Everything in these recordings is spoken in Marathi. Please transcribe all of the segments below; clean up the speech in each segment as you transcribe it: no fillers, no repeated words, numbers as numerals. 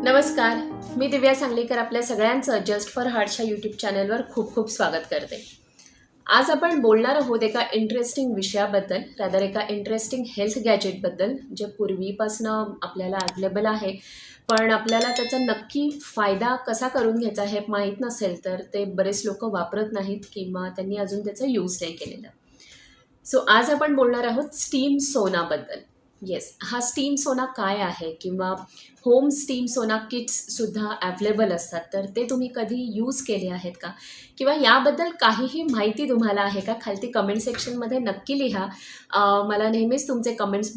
नमस्कार, मी दिव्या सांगलीकर आपल्या सगळ्यांचं जस्ट फॉर हार्टच्या यूट्यूब चॅनलवर खूप खूप स्वागत करते. आज आपण बोलणार आहोत एका इंटरेस्टिंग विषयाबद्दल, रादर एका इंटरेस्टिंग हेल्थ गॅजेटबद्दल, जे पूर्वीपासनं आपल्याला अवेलेबल आहे, पण आपल्याला त्याचा नक्की फायदा कसा करून घ्यायचा हे माहीत नसेल तर ते बरेच लोकं वापरत नाहीत किंवा त्यांनी अजून त्याचा यूज नाही केलेला. सो आज आपण बोलणार आहोत स्टीम सोनाबद्दल. येस, हा स्टीम सोना काय आहे किंवा होम स्टीम सोना किट्ससुद्धा अवेलेबल असतात, तर ते तुम्ही कधी यूज केले आहेत का? किंवा याबद्दल काहीही माहिती तुम्हाला आहे का? खालती कमेंट सेक्शनमध्ये नक्की लिहा. मला नेहमीच तुमचे कमेंट्स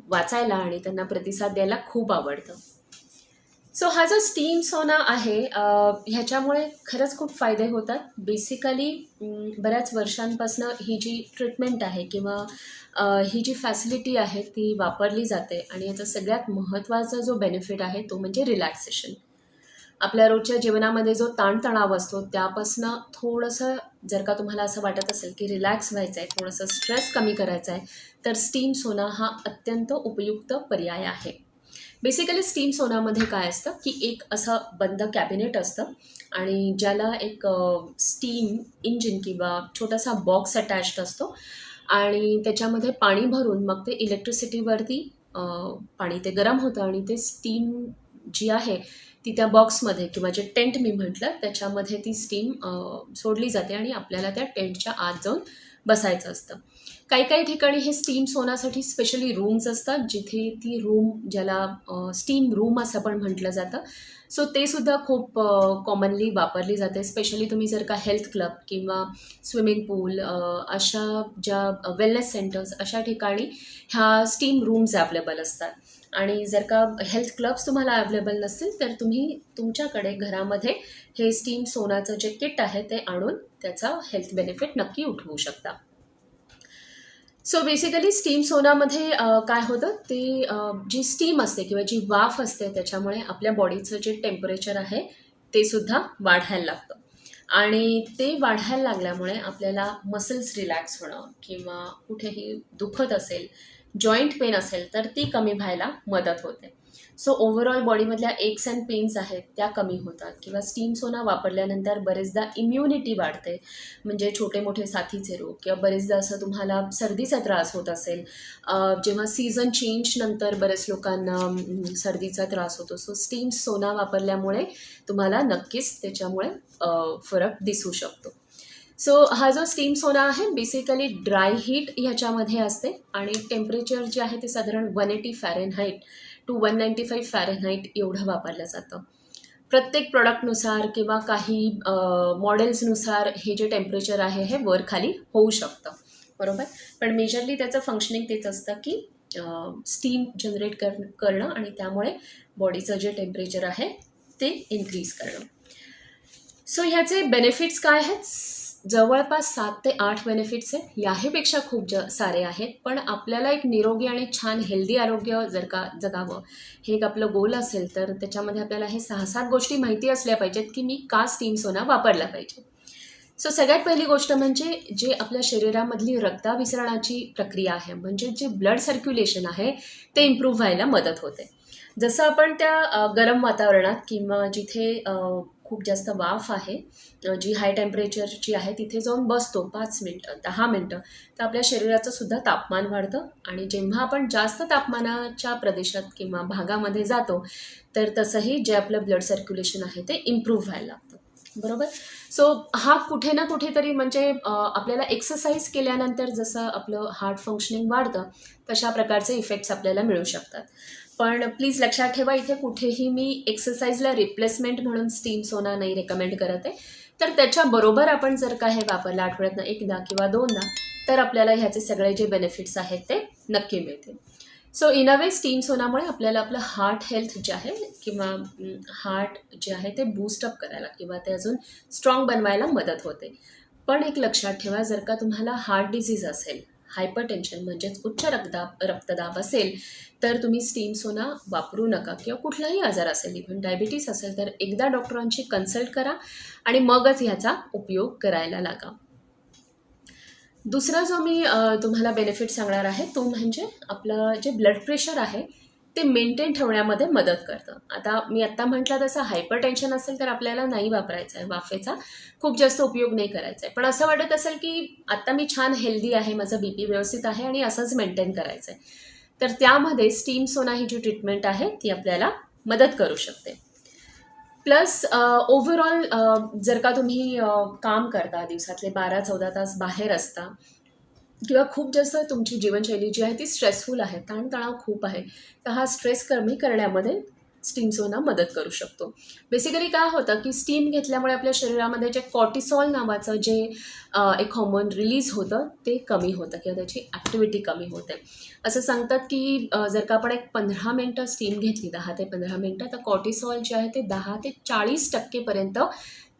वाचायला आणि त्यांना प्रतिसाद द्यायला खूप आवडतं. सो हा जो स्टीम सोना आहे ह्याच्यामुळे खरंच खूप फायदे होतात. बेसिकली बऱ्याच वर्षांपासनं ही जी ट्रीटमेंट आहे किंवा ही जी फॅसिलिटी आहे ती वापरली जाते आणि याचा सगळ्यात महत्त्वाचा जो बेनिफिट आहे तो म्हणजे रिलॅक्सेशन. आपल्या रोजच्या जीवनामध्ये जो ताणतणाव असतो त्यापासनं थोडंसं जर का तुम्हाला असं वाटत असेल की रिलॅक्स व्हायचं आहे, थोडंसं स्ट्रेस कमी करायचा आहे, तर स्टीम सोना हा अत्यंत उपयुक्त पर्याय आहे. बेसिकली स्टीम सोनामध्ये काय असतं की एक असं बंद कॅबिनेट असतं आणि ज्याला एक स्टीम इंजिन किंवा छोटासा बॉक्स अटॅच्ड असतो आणि त्याच्यामध्ये पाणी भरून मग ते इलेक्ट्रिसिटीवरती पाणी ते गरम होतं आणि ते स्टीम जी आहे ती त्या बॉक्समध्ये किंवा जे टेंट मी म्हटलं त्याच्यामध्ये ती स्टीम सोडली जाते आणि आपल्याला त्या टेंटच्या आत जाऊन बसायचं असतं. काही काही ठिकाणी हे स्टीम सोनासाठी स्पेशली रूम्स असतात, जिथे ती रूम ज्याला स्टीम रूम असं पण म्हटलं जातं. सो ते सुद्धा खूप कॉमनली वापरली जाते. स्पेशली तुम्ही जर का हेल्थ क्लब किंवा स्विमिंग पूल अशा ज्या वेलनेस सेंटर्स अशा ठिकाणी ह्या स्टीम रूम्स अवेलेबल असतात. आणि जर का हेल्थ क्लब्स तुम्हाला अवेलेबल नसतील तर तुम्ही तुमच्याकडे घरामध्ये हे स्टीम सोनाचं जे किट आहे ते आणून त्याचा हेल्थ बेनिफिट नक्की उठवू शकता. सो बेसिकली स्टीम सोनामध्ये काय होतं ते जी स्टीम असते किंवा जी वाफ असते त्याच्यामुळे आपल्या बॉडीचं जे टेम्परेचर आहे ते सुद्धा वाढायला लागतं आणि ते वाढायला लागल्यामुळे आपल्याला मसल्स रिलॅक्स होणं किंवा कुठेही दुखत असेल, जॉईंट पेन असेल तर ती कमी व्हायला मदत होते. सो ओव्हरऑल बॉडीमधल्या एक्स अँड पेन्स आहेत त्या कमी होतात किंवा स्टीम सोना वापरल्यानंतर बरेचदा इम्युनिटी वाढते. म्हणजे छोटे मोठे साथीचे रोग किंवा बरेचदा असं तुम्हाला सर्दीचा त्रास होत असेल, जेव्हा सीझन चेंज नंतर बऱ्याच लोकांना सर्दीचा त्रास होतो. सो स्टीम सोना वापरल्यामुळे तुम्हाला नक्कीच त्याच्यामुळे फरक दिसू शकतो. सो हा जो स्टीम सोना आहे बेसिकली ड्राय हीट ह्याच्यामध्ये असते आणि टेम्परेचर जे आहे ते साधारण 180 फॅरेनहाईट टू 195 फॅरेनहाईट एवढं वापरलं जातं. प्रत्येक प्रॉडक्टनुसार किंवा काही मॉडेल्सनुसार हे जे टेम्परेचर आहे हे वर खाली होऊ शकतं, बरोबर. पण मेजरली त्याचं फंक्शनिंग तेच असतं की स्टीम जनरेट करणं आणि त्यामुळे बॉडीचं जे टेम्परेचर आहे ते इन्क्रीज करणं. सो ह्याचे बेनिफिट्स काय आहेत? जवळपास 7 ते 8 बेनिफिट्स आहेत. याहीपेक्षा खूप सारे आहेत. पण आपल्याला एक निरोगी आणि छान हेल्दी आरोग्य जर का जगावं हे एक आपलं गोल असेल तर त्याच्यामध्ये आपल्याला हे 6-7 गोष्टी माहिती असल्या पाहिजेत की मी का स्टीम सोना वापरला पाहिजे. सो सगळ्यात पहिली गोष्ट म्हणजे जे आपल्या शरीरामधली रक्ताभिसरणाची प्रक्रिया आहे, म्हणजे जे ब्लड सर्क्युलेशन आहे ते इम्प्रूव्ह व्हायला मदत होते. जसं आपण त्या गरम वातावरणात किंवा जिथे खूप जास्त वाफ आहे, जी हाय टेम्परेचरची आहे तिथे जाऊन बसतो 5 मिनटं 10 मिनटं, तर आपल्या शरीराचं सुद्धा तापमान वाढतं आणि जेव्हा आपण जास्त तापमानाच्या प्रदेशात किंवा भागामध्ये जातो तर तसंही जे आपलं ब्लड सर्क्युलेशन आहे ते इम्प्रूव्ह व्हायला लागतं, बरोबर. सो हा कुठे ना कुठेतरी म्हणजे आपल्याला एक्सरसाइज केल्यानंतर जसं आपलं हार्ट फंक्शनिंग वाढतं तशा प्रकारचे इफेक्ट्स आपल्याला मिळू शकतात. पण प्लीज लक्षात ठेवा, इथे कुठेही मी एक्सरसाइजला रिप्लेसमेंट म्हणून स्टीम सोना नाही रेकमेंड करत आहे. तर त्याच्याबरोबर आपण जर का हे वापरलं आठवड्यातनं 1दा किंवा 2दा तर आपल्याला ह्याचे सगळे जे बेनिफिट्स आहेत ते नक्की मिळतील. So in a way steam सोनामुळे आपल्याला आपलं हार्ट हेल्थ जे आहे किंवा हार्ट जे आहे ते बूस्टअप करायला किंवा ते अजून स्ट्रॉंग बनवायला मदत होते. पण एक लक्षात ठेवा, जर का तुम्हाला हार्ट डिसीज असेल, हायपरटेन्शन म्हणजेच उच्च रक्तदाब असेल तर तुम्ही स्टीम सोना वापरू नका किंवा कुठलाही आजार असेल, इव्हन डायबिटीस असेल तर एकदा डॉक्टरांची कन्सल्ट करा आणि मगच ह्याचा उपयोग करायला लागा. दुसरा जो मी तुम्हाला बेनिफिट सांगणार आहे तो म्हणजे आपलं जे ब्लड प्रेशर आहे ते मेंटेन ठेवण्यामध्ये मदत करतं. आता मी आत्ता म्हटलं तसं हायपर टेन्शन असेल तर आपल्याला नाही वापरायचं आहे वाफेचा, खूप जास्त उपयोग नाही करायचा आहे. पण असं वाटत असेल की आत्ता मी छान हेल्दी आहे, माझं बीपी व्यवस्थित आहे आणि असंच मेंटेन करायचं आहे, तर त्यामध्ये स्टीम सोना ही जी ट्रीटमेंट आहे ती आपल्याला मदत करू शकते. प्लस ओव्हरऑल जर का तुम्ही काम करता, दिवसातले 12-14 तास बाहेर असता किंवा खूप जास्त तुमची जीवनशैली जी आहे ती स्ट्रेसफुल आहे, ताणतणाव खूप आहे, तर हा स्ट्रेस कमी करण्यामध्ये स्टीम सोना मदत करू शकतो. बेसिकली काय होतं की स्टीम घेतल्यामुळे आपल्या शरीरामध्ये जे कॉर्टिसॉल नावाचं जे एक हॉर्मोन रिलीज होतं ते कमी होतं किंवा त्याची ॲक्टिव्हिटी कमी होते. असं सांगतात की जर का आपण एक 15 मिनटं स्टीम घेतली, 10 ते 15 मिनटं, तर कॉर्टिसॉल जे आहे ते 10 ते 40%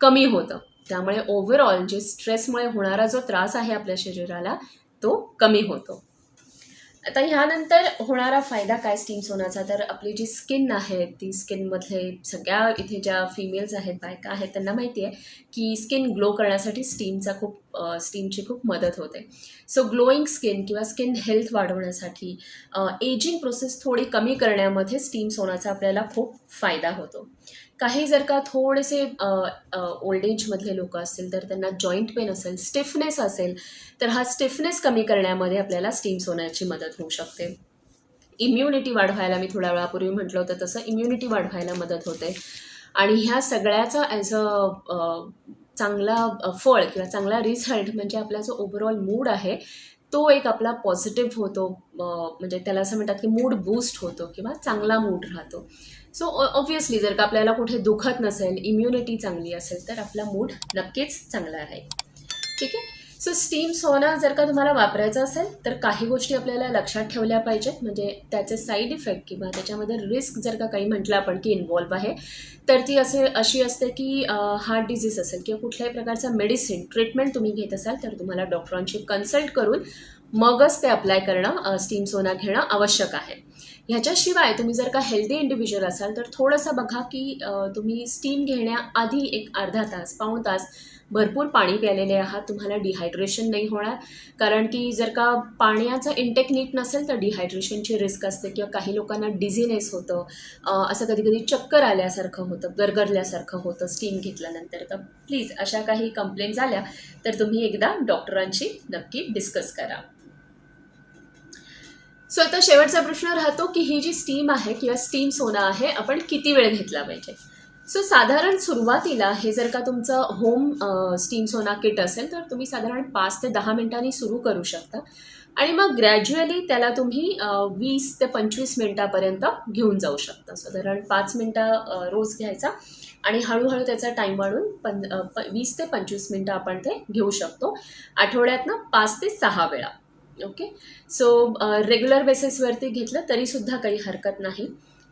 कमी होतं. त्यामुळे ओव्हरऑल जे स्ट्रेसमुळे होणारा जो त्रास आहे आपल्या शरीराला तो कमी होतो. आता ह्यानंतर होणारा फायदा काय स्टीम सोनाचा, तर आपली जी स्किन आहे ती स्किनमधले सगळ्या इथे ज्या फिमेल्स आहेत, बायका आहेत, त्यांना माहिती आहे की स्किन ग्लो करण्यासाठी स्टीमची खूप मदत होते. सो ग्लोईंग स्किन किंवा स्किन हेल्थ वाढवण्यासाठी एजिंग प्रोसेस थोडी कमी करण्यामध्ये स्टीम सोनाचा आपल्याला खूप फायदा होतो. काही जर का थोडेसे ओल्ड एजमधले लोक असतील तर त्यांना जॉईंट पेन असेल, स्टिफनेस असेल, तर हा स्टिफनेस कमी करण्यामध्ये आपल्याला स्टीम सोनाची मदत होऊ शकते. इम्युनिटी वाढवायला, मी थोड्या वेळापूर्वी म्हटलं होतं तसं, इम्युनिटी वाढवायला मदत होते. आणि ह्या सगळ्याचा ॲज चांगला फळ किंवा चांगला रिझल्ट म्हणजे आपला जो ओव्हरऑल मूड आहे तो एक आपला पॉझिटिव्ह होतो. म्हणजे त्याला असं म्हणतात की मूड बूस्ट होतो किंवा चांगला मूड राहतो. सो ऑब्व्हियसली जर का आपल्याला कुठे दुखत नसेल, इम्युनिटी चांगली असेल, तर आपला मूड नक्कीच चांगला राहील. ठीक आहे. सो स्टीम सोना जर का तुम्हाला वापरायचं असेल तर काही गोष्टी आपल्याला लक्षात ठेवल्या पाहिजेत. म्हणजे त्याचे साईड इफेक्ट किंवा त्याच्यामध्ये रिस्क जर का काही म्हटलं आपण की इन्व्हॉल्व आहे, तर ती अशी असते की हार्ट डिझीज असेल किंवा कुठल्याही प्रकारचा मेडिसिन ट्रीटमेंट तुम्ही घेत असाल तर तुम्हाला डॉक्टरांशी कन्सल्ट करून मगच ते अप्लाय करणं, स्टीम सोना घेणं आवश्यक आहे. ह्याच्याशिवाय तुम्ही जर का हेल्दी इंडिव्हिज्युअल असाल तर थोडंसं बघा की तुम्ही स्टीम घेण्याआधी एक अर्धा तास, पाऊण तास भरपूर पाणी प्यायलेले आहात, तुम्हाला डिहायड्रेशन नाही होणार. कारण की जर का पाण्याचं इंटेक नीट नसेल तर डिहायड्रेशनची रिस्क असते किंवा काही लोकांना डिझीनेस होतं, असं कधी कधी चक्कर आल्यासारखं होतं, गरगरल्यासारखं होतं स्टीम घेतल्यानंतर. तर प्लीज अशा काही कंप्लेंट झाल्या तर तुम्ही एकदा डॉक्टरांशी नक्की डिस्कस करा. सो आता शेवटचा प्रश्न राहतो की ही जी स्टीम आहे किंवा स्टीम सोना आहे आपण किती वेळ घेतला पाहिजे. सो साधारण सुरुवातीला हे जर का तुमचं होम स्टीम सोना किट असेल तर तुम्ही साधारण 5 ते 10 मिनिटांनी सुरू करू शकता आणि मग ग्रॅज्युअली त्याला तुम्ही 20 ते 25 मिनिटापर्यंत घेऊन जाऊ शकता. साधारण 5 मिनिटं रोज घ्यायचा आणि हळूहळू त्याचा टाईम वाढून 20 ते 25 मिनिटं आपण ते घेऊ शकतो. आठवड्यातनं 5 ते 6 वेळा. ओके. सो रेग्युलर बेसिसवरती घेतलं तरीसुद्धा काही हरकत नाही.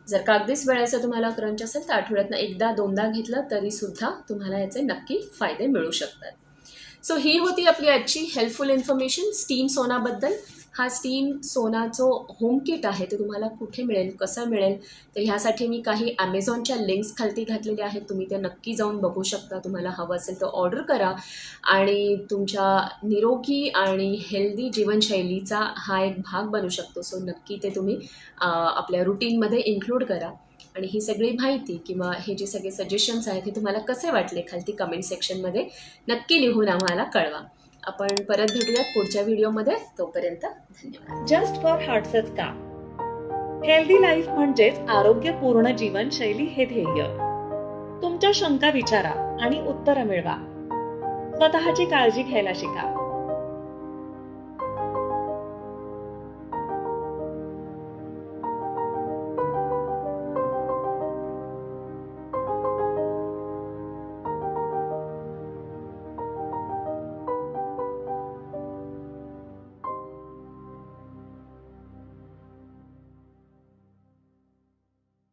जर का अगदीच वेळेचं तुम्हाला क्रंच असेल तर आठवड्यातनं 1-2दा घेतलं तरीसुद्धा तुम्हाला याचे नक्की फायदे मिळू शकतात. सो ही होती आपली आजची हेल्पफुल इन्फॉर्मेशन स्टीम सोनाबद्दल. हा स्टीम सोनाचं होम किट आहे ते तुम्हाला कुठे मिळेल, कसं मिळेल, तर ह्यासाठी मी काही ॲमेझॉनच्या लिंक्स खालती घातलेल्या आहेत. तुम्ही ते नक्की जाऊन बघू शकता. तुम्हाला हवं असेल तर ऑर्डर करा आणि तुमच्या निरोगी आणि हेल्दी जीवनशैलीचा हा एक भाग बनू शकतो. सो नक्की ते तुम्ही आपल्या रुटीनमध्ये इन्क्लूड करा. आणि ही सगळी माहिती किंवा हे जे सगळे सजेशन्स आहेत हे तुम्हाला कसे वाटले खालती कमेंट सेक्शनमध्ये नक्की लिहून आम्हाला कळवा. आपण परत भेटूयात पुढच्या व्हिडिओमध्ये. तोपर्यंत धन्यवाद. जस्ट फॉर हार्टचंच काम. हेल्दी लाईफ म्हणजेच आरोग्यपूर्ण जीवनशैली हे ध्येय. तुमच्या शंका विचारा आणि उत्तरं मिळवा. स्वतःची काळजी घ्यायला शिका.